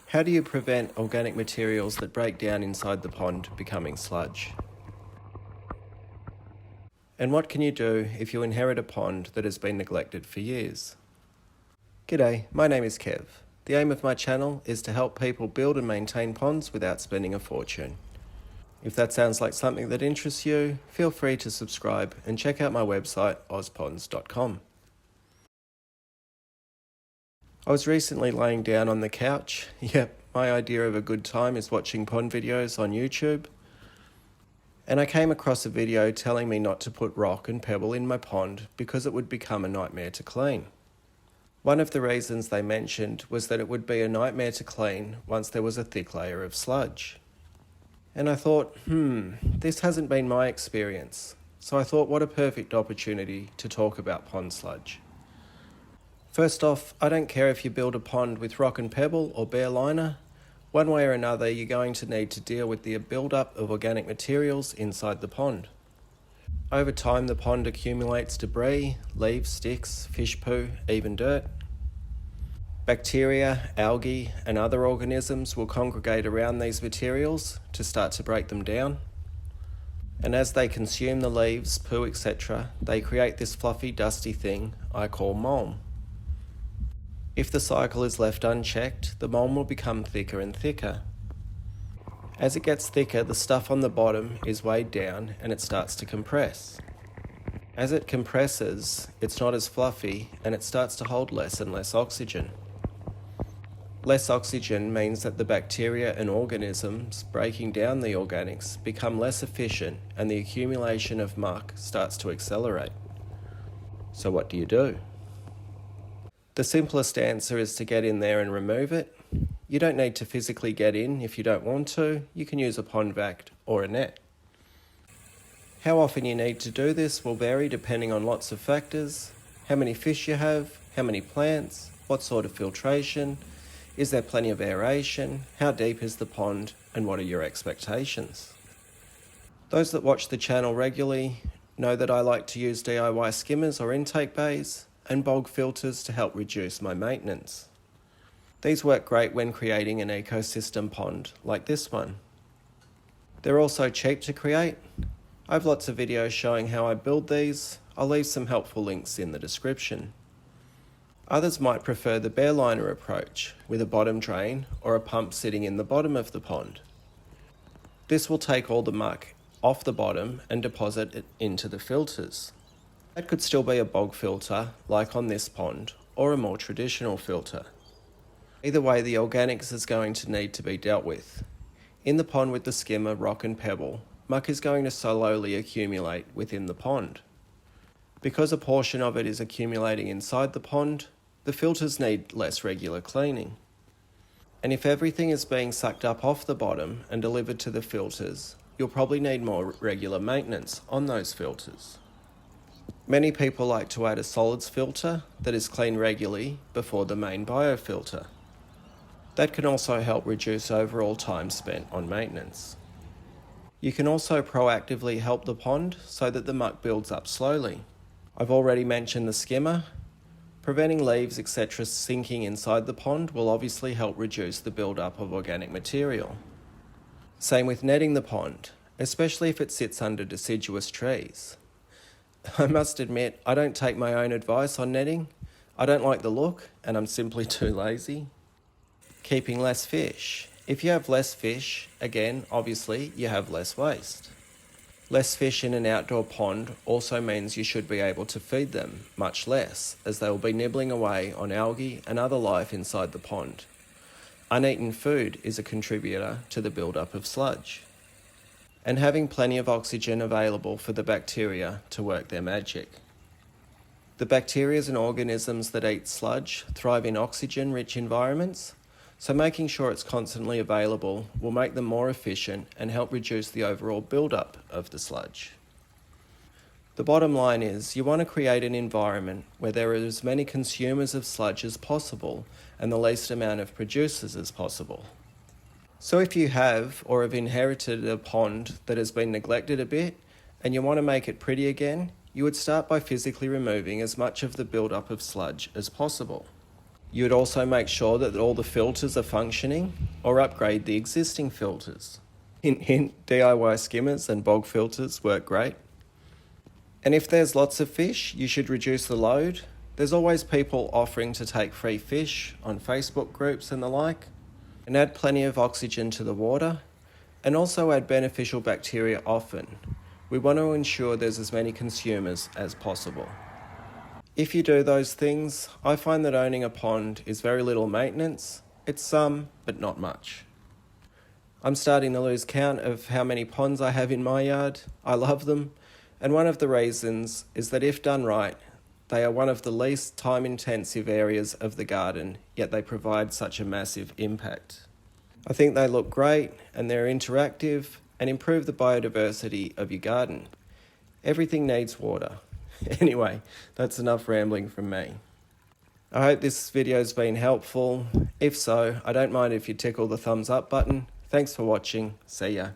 How do you prevent organic materials that break down inside the pond becoming sludge? And what can you do if you inherit a pond that has been neglected for years? G'day, my name is Kev. The aim of my channel is to help people build and maintain ponds without spending a fortune. If that sounds like something that interests you, feel free to subscribe and check out my website, ozponds.com. I was recently laying down on the couch. Yep, my idea of a good time is watching pond videos on YouTube. And I came across a video telling me not to put rock and pebble in my pond because it would become a nightmare to clean. One of the reasons they mentioned was that it would be a nightmare to clean once there was a thick layer of sludge. And I thought, this hasn't been my experience. So I thought, what a perfect opportunity to talk about pond sludge. First off, I don't care if you build a pond with rock and pebble or bare liner. One way or another, you're going to need to deal with the build-up of organic materials inside the pond. Over time, the pond accumulates debris, leaves, sticks, fish poo, even dirt. Bacteria, algae, and other organisms will congregate around these materials to start to break them down. And as they consume the leaves, poo, etc., they create this fluffy, dusty thing I call mulm. If the cycle is left unchecked, the mulm will become thicker and thicker. As it gets thicker, the stuff on the bottom is weighed down and it starts to compress. As it compresses, it's not as fluffy and it starts to hold less and less oxygen. Less oxygen means that the bacteria and organisms breaking down the organics become less efficient and the accumulation of muck starts to accelerate. So what do? The simplest answer is to get in there and remove it. You don't need to physically get in if you don't want to. You can use a pond vac or a net. How often you need to do this will vary depending on lots of factors: how many fish you have, how many plants, what sort of filtration, is there plenty of aeration, how deep is the pond, and what are your expectations. Those that watch the channel regularly know that I like to use DIY skimmers or intake bays and bog filters to help reduce my maintenance. These work great when creating an ecosystem pond like this one. They're also cheap to create. I have lots of videos showing how I build these. I'll leave some helpful links in the description. Others might prefer the bare liner approach with a bottom drain or a pump sitting in the bottom of the pond. This will take all the muck off the bottom and deposit it into the filters. That could still be a bog filter like on this pond or a more traditional filter. Either way, the organics is going to need to be dealt with. In the pond with the skimmer, rock and pebble, muck is going to slowly accumulate within the pond. Because a portion of it is accumulating inside the pond, the filters need less regular cleaning. And if everything is being sucked up off the bottom and delivered to the filters, you'll probably need more regular maintenance on those filters. Many people like to add a solids filter that is cleaned regularly before the main biofilter. That can also help reduce overall time spent on maintenance. You can also proactively help the pond so that the muck builds up slowly. I've already mentioned the skimmer. Preventing leaves, etc. sinking inside the pond will obviously help reduce the build-up of organic material. Same with netting the pond, especially if it sits under deciduous trees. I must admit, I don't take my own advice on netting. I don't like the look, and I'm simply too lazy. Keeping less fish. If you have less fish, again, obviously, you have less waste. Less fish in an outdoor pond also means you should be able to feed them much less, as they will be nibbling away on algae and other life inside the pond. Uneaten food is a contributor to the build-up of sludge. And having plenty of oxygen available for the bacteria to work their magic. The bacteria and organisms that eat sludge thrive in oxygen-rich environments, so making sure it's constantly available will make them more efficient and help reduce the overall build-up of the sludge. The bottom line is you want to create an environment where there are as many consumers of sludge as possible and the least amount of producers as possible. So if you have or have inherited a pond that has been neglected a bit and you want to make it pretty again, you would start by physically removing as much of the build-up of sludge as possible. You would also make sure that all the filters are functioning or upgrade the existing filters. Hint, hint, DIY skimmers and bog filters work great. And if there's lots of fish, you should reduce the load. There's always people offering to take free fish on Facebook groups and the like. And add plenty of oxygen to the water. And also add beneficial bacteria often. We want to ensure there's as many consumers as possible. If you do those things, I find that owning a pond is very little maintenance. It's some, but not much. I'm starting to lose count of how many ponds I have in my yard. I love them, and one of the reasons is that if done right, they are one of the least time-intensive areas of the garden, yet they provide such a massive impact. I think they look great, and they're interactive, and improve the biodiversity of your garden. Everything needs water. Anyway, that's enough rambling from me. I hope this video's been helpful. If so, I don't mind if you tickle the thumbs up button. Thanks for watching. See ya.